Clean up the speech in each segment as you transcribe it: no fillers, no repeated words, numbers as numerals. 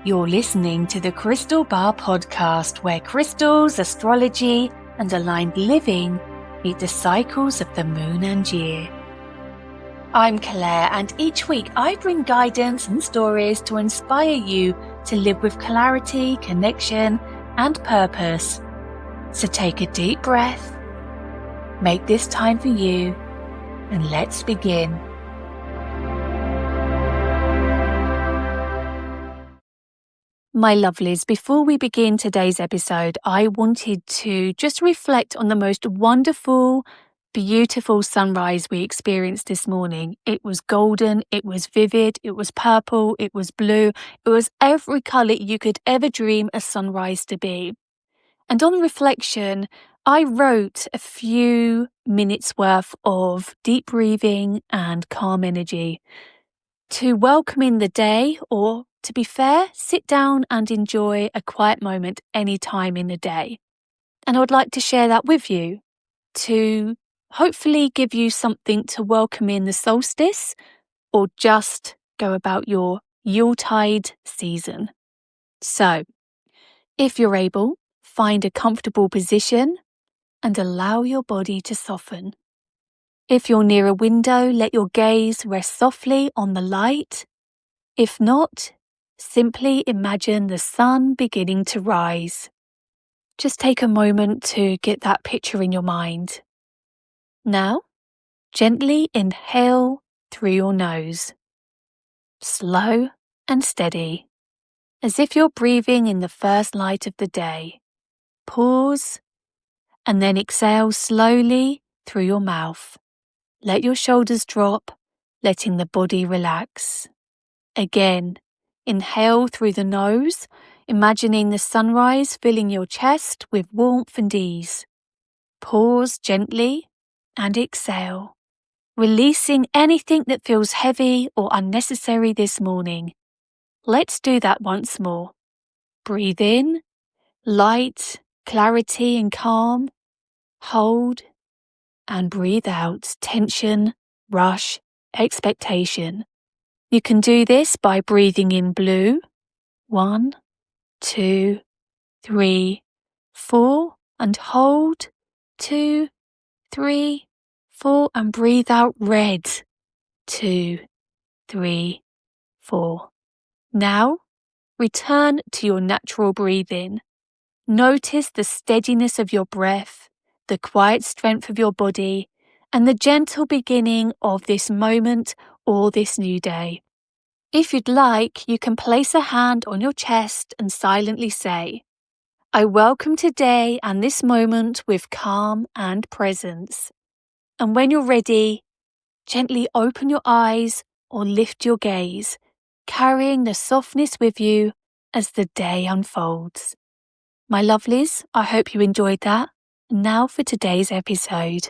You're listening to the Crystal Bar podcast, where crystals, astrology, and aligned living meet the cycles of the moon and year. I'm Claire, and each week I bring guidance and stories to inspire you to live with clarity, connection, and purpose. So take a deep breath, make this time for you, and let's begin. My lovelies, before we begin today's episode, I wanted to just reflect on the most wonderful, beautiful sunrise we experienced this morning. It was golden, it was vivid, it was purple, it was blue, it was every colour you could ever dream a sunrise to be. And on reflection, I wrote a few minutes worth of deep breathing and calm energy to welcome in the day, or to be fair, sit down and enjoy a quiet moment any time in the day. And I would like to share that with you to hopefully give you something to welcome in the solstice, or just go about your Yuletide season. So, if you're able, find a comfortable position and allow your body to soften. If you're near a window, let your gaze rest softly on the light. If not, simply imagine the sun beginning to rise. Just take a moment to get that picture in your mind. Now, gently inhale through your nose. Slow and steady, as if you're breathing in the first light of the day. Pause, and then exhale slowly through your mouth. Let your shoulders drop, letting the body relax. Again, inhale through the nose, imagining the sunrise filling your chest with warmth and ease. Pause gently and exhale, releasing anything that feels heavy or unnecessary this morning. Let's do that once more. Breathe in, light, clarity and calm. Hold, and breathe out tension, rush, expectation. You can do this by breathing in blue. 1, 2, 3, 4, and hold. 2, 3, 4, and breathe out red. 2, 3, 4. Now, return to your natural breathing. Notice the steadiness of your breath, the quiet strength of your body, and the gentle beginning of this moment or this new day. If you'd like, you can place a hand on your chest and silently say, I welcome today and this moment with calm and presence. And when you're ready, gently open your eyes or lift your gaze, carrying the softness with you as the day unfolds. My lovelies, I hope you enjoyed that. Now for today's episode.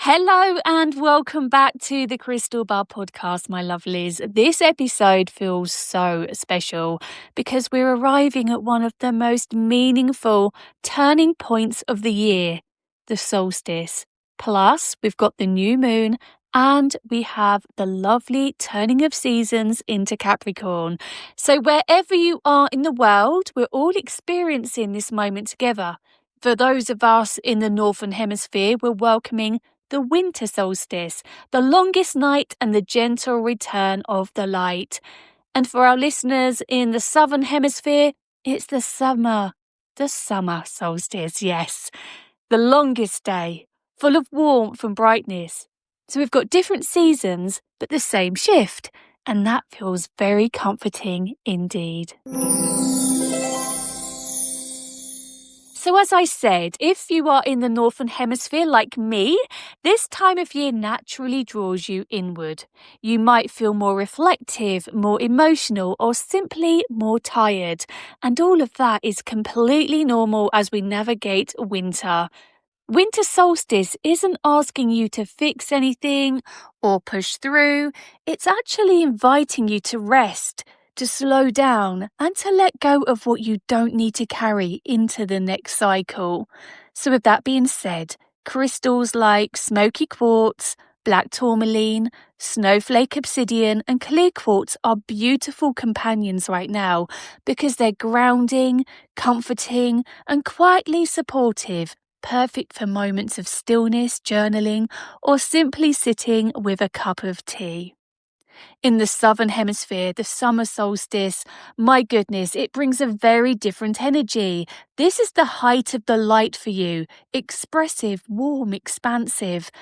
Hello and welcome back to the Crystal Bar podcast, my lovelies. This episode feels so special because we're arriving at one of the most meaningful turning points of the year, the solstice. Plus, we've got the new moon and we have the lovely turning of seasons into Capricorn. So wherever you are in the world, we're all experiencing this moment together. For those of us in the Northern Hemisphere, we're welcoming the winter solstice, the longest night and the gentle return of the light. And for our listeners in the Southern Hemisphere, it's the summer solstice, yes. The longest day, full of warmth and brightness. So we've got different seasons, but the same shift. And that feels very comforting indeed. So as I said, if you are in the Northern Hemisphere like me, this time of year naturally draws you inward. You might feel more reflective, more emotional, or simply more tired. And all of that is completely normal as we navigate winter. Winter solstice isn't asking you to fix anything or push through. It's actually inviting you to rest, to slow down, and to let go of what you don't need to carry into the next cycle. So with that being said, crystals like smoky quartz, black tourmaline, snowflake obsidian, and clear quartz are beautiful companions right now because they're grounding, comforting, and quietly supportive, perfect for moments of stillness, journaling, or simply sitting with a cup of tea. In the southern hemisphere, the summer solstice, my goodness, it brings a very different energy. This is the height of the light for you, expressive, warm, expansive.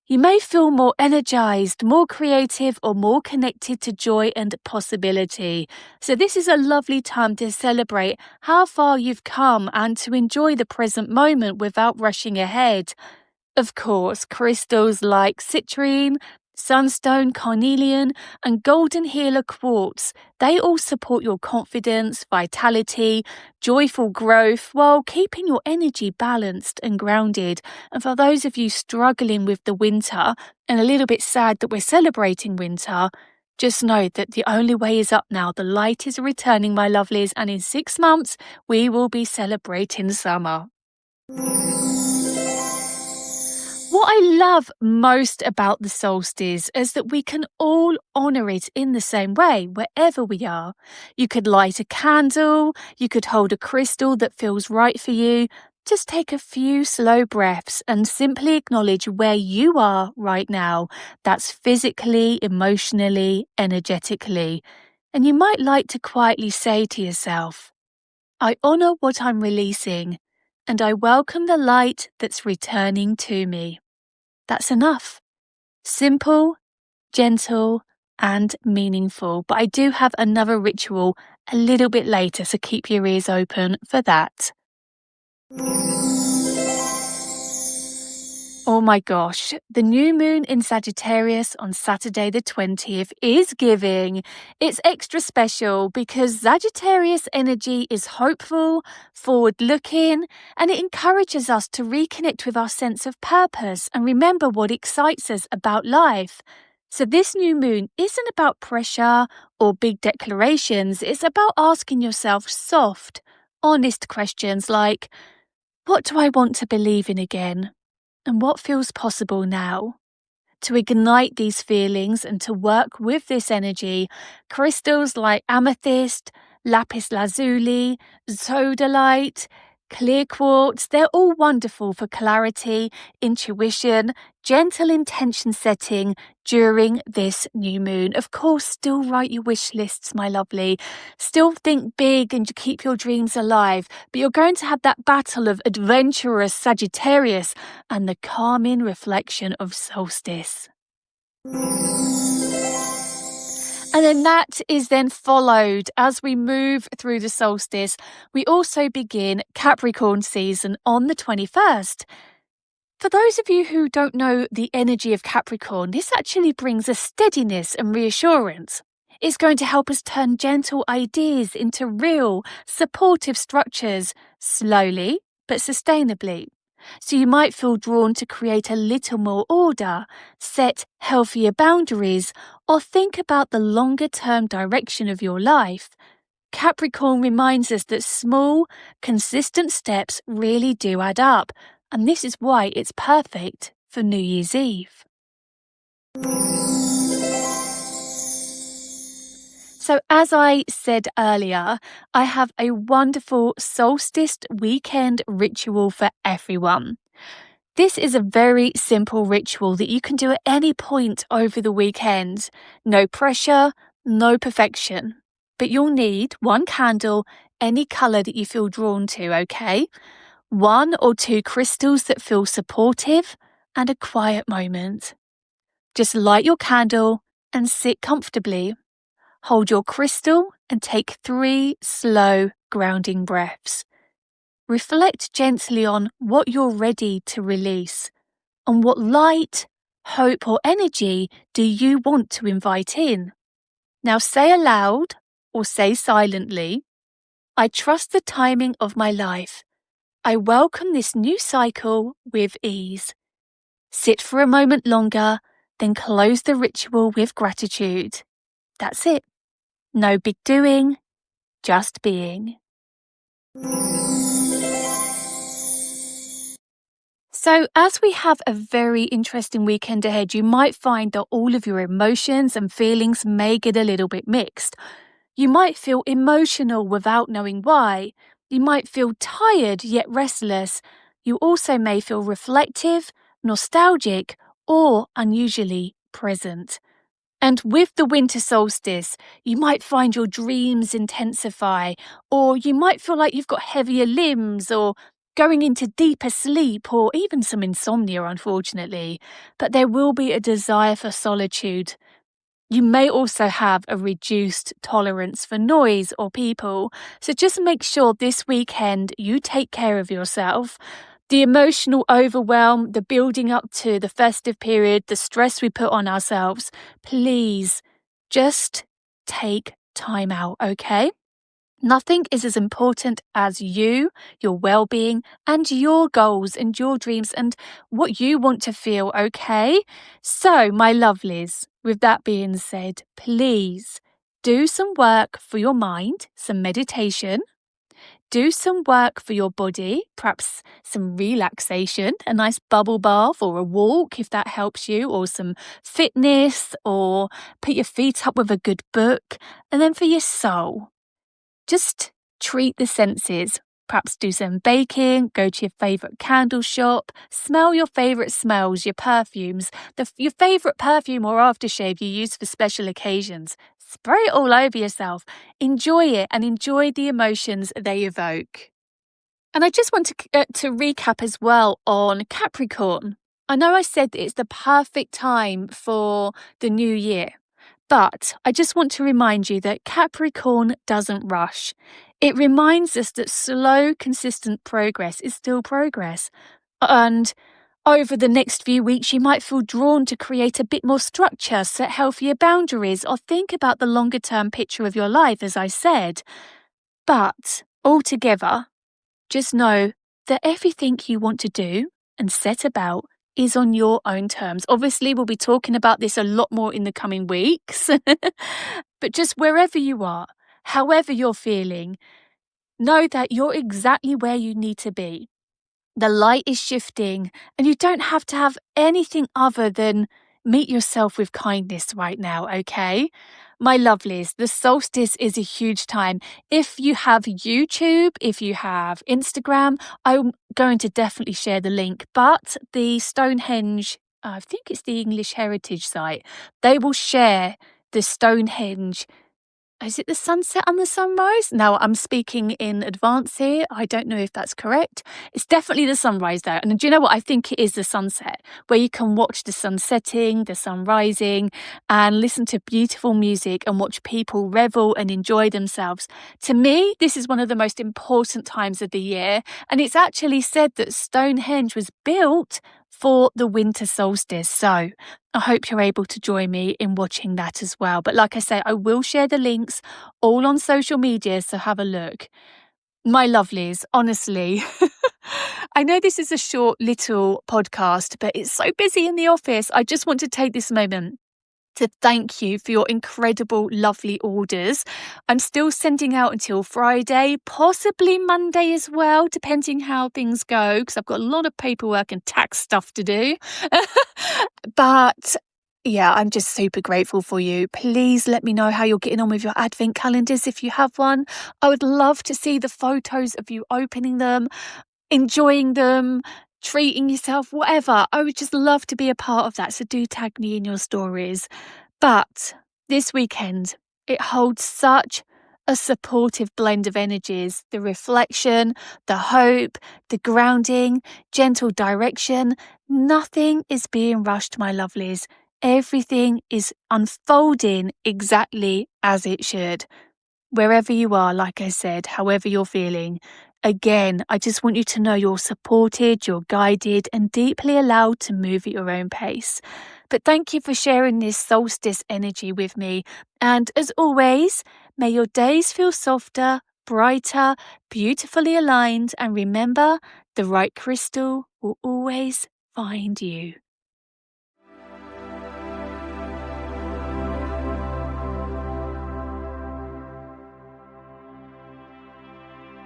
You may feel more energized, more creative, or more connected to joy and possibility. So this is a lovely time to celebrate how far you've come and to enjoy the present moment without rushing ahead. Of course, crystals like citrine, sunstone, carnelian, and golden healer quartz, they all support your confidence, vitality, joyful growth, while keeping your energy balanced and grounded. And for those of you struggling with the winter and a little bit sad that we're celebrating winter, just know that the only way is up now. The light is returning, my lovelies, and in 6 months, we will be celebrating summer. What I love most about the solstice is that we can all honour it in the same way, wherever we are. You could light a candle, you could hold a crystal that feels right for you. Just take a few slow breaths and simply acknowledge where you are right now. That's physically, emotionally, energetically. And you might like to quietly say to yourself, I honour what I'm releasing, and I welcome the light that's returning to me. That's enough. Simple, gentle, and meaningful. But I do have another ritual a little bit later, so keep your ears open for that. Oh my gosh, the new moon in Sagittarius on Saturday the 20th is giving. It's extra special because Sagittarius energy is hopeful, forward-looking, and it encourages us to reconnect with our sense of purpose and remember what excites us about life. So this new moon isn't about pressure or big declarations. It's about asking yourself soft, honest questions like, what do I want to believe in again? And what feels possible now? To ignite these feelings and to work with this energy, crystals like amethyst, lapis lazuli, sodalite, clear quartz, they're all wonderful for clarity, intuition, gentle intention setting during this new moon. Of course, still write your wish lists, my lovely. Still think big and keep your dreams alive, but you're going to have that battle of adventurous Sagittarius and the calming reflection of Solstice. And then that is then followed as we move through the solstice. We also begin Capricorn season on the 21st. For those of you who don't know the energy of Capricorn, this actually brings a steadiness and reassurance. It's going to help us turn gentle ideas into real, supportive structures, slowly but sustainably. So you might feel drawn to create a little more order, set healthier boundaries, or think about the longer-term direction of your life. Capricorn reminds us that small, consistent steps really do add up, and this is why it's perfect for New Year's Eve. So as I said earlier, I have a wonderful solstice weekend ritual for everyone. This is a very simple ritual that you can do at any point over the weekend. No pressure, no perfection. But you'll need 1 candle, any colour that you feel drawn to, okay? 1 or 2 crystals that feel supportive, and a quiet moment. Just light your candle and sit comfortably. Hold your crystal and take 3 slow, grounding breaths. Reflect gently on what you're ready to release, and what light, hope, or energy do you want to invite in. Now say aloud, or say silently, I trust the timing of my life. I welcome this new cycle with ease. Sit for a moment longer, then close the ritual with gratitude. That's it. No big doing, just being. So, as we have a very interesting weekend ahead, you might find that all of your emotions and feelings may get a little bit mixed. You might feel emotional without knowing why. You might feel tired yet restless. You also may feel reflective, nostalgic, or unusually present. And with the winter solstice, you might find your dreams intensify, or you might feel like you've got heavier limbs, or going into deeper sleep, or even some insomnia, unfortunately. But there will be a desire for solitude. You may also have a reduced tolerance for noise or people, so just make sure this weekend you take care of yourself. The emotional overwhelm, the building up to the festive period, the stress we put on ourselves, please just take time out, okay? Nothing is as important as you, your well-being, and your goals and your dreams and what you want to feel, okay? So, my lovelies, with that being said, please do some work for your mind, some meditation. Do some work for your body, perhaps some relaxation, a nice bubble bath or a walk if that helps you, or some fitness, or put your feet up with a good book. And then for your soul, just treat the senses. Perhaps do some baking, go to your favourite candle shop, smell your favourite smells, your perfumes, your favourite perfume or aftershave you use for special occasions. Spray it all over yourself. Enjoy it and enjoy the emotions they evoke. And I just want to recap as well on Capricorn. I know I said that it's the perfect time for the new year. But I just want to remind you that Capricorn doesn't rush. It reminds us that slow, consistent progress is still progress. And over the next few weeks, you might feel drawn to create a bit more structure, set healthier boundaries, or think about the longer term picture of your life, as I said. But altogether, just know that everything you want to do and set about is on your own terms. Obviously, we'll be talking about this a lot more in the coming weeks. But just wherever you are, however you're feeling, know that you're exactly where you need to be. The light is shifting, and you don't have to have anything other than meet yourself with kindness right now, okay? My lovelies, the solstice is a huge time. If you have YouTube, if you have Instagram, I'm going to definitely share the link. But the Stonehenge, I think it's the English Heritage site, they will share the Stonehenge. Is it the sunset and the sunrise? No, I'm speaking in advance here. I don't know if that's correct. It's definitely the sunrise though. And do you know what? I think it is the sunset, where you can watch the sun setting, the sun rising, and listen to beautiful music and watch people revel and enjoy themselves. To me, this is one of the most important times of the year. And it's actually said that Stonehenge was built for the winter solstice. So I hope you're able to join me in watching that as well. But like I say, I will share the links all on social media, so have a look. My lovelies, honestly, I know this is a short little podcast, but it's so busy in the office. I just want to take this moment to thank you for your incredible, lovely orders. I'm still sending out until Friday, possibly Monday as well, depending how things go, because I've got a lot of paperwork and tax stuff to do. But yeah, I'm just super grateful for you. Please let me know how you're getting on with your advent calendars if you have one. I would love to see the photos of you opening them, enjoying them, treating yourself, whatever. I would just love to be a part of that. So do tag me in your stories. But this weekend, it holds such a supportive blend of energies. The reflection, the hope, the grounding, gentle direction. Nothing is being rushed, my lovelies. Everything is unfolding exactly as it should. Wherever you are, like I said, however you're feeling, again, I just want you to know you're supported, you're guided, and deeply allowed to move at your own pace. But thank you for sharing this solstice energy with me. And as always, may your days feel softer, brighter, beautifully aligned, and remember, the right crystal will always find you.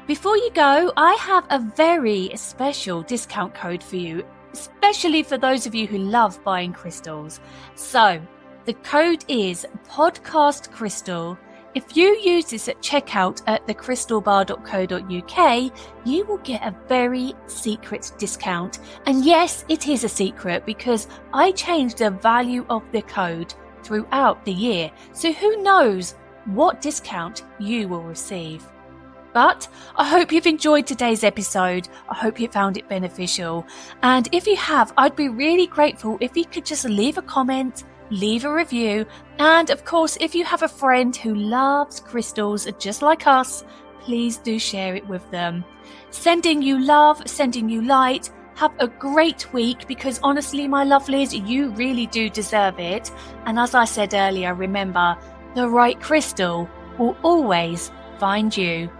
Before you go, I have a very special discount code for you. especially for those of you who love buying crystals. So the code is podcastcrystal. If you use this at checkout at thecrystalbar.co.uk, you will get a very secret discount. And yes, it is a secret because I changed the value of the code throughout the year. So who knows what discount you will receive. But I hope you've enjoyed today's episode. I hope you found it beneficial. And if you have, I'd be really grateful if you could just leave a comment, leave a review, and of course, if you have a friend who loves crystals just like us, please do share it with them. Sending you love, sending you light. Have a great week because honestly, my lovelies, you really do deserve it. And as I said earlier, remember, the right crystal will always find you.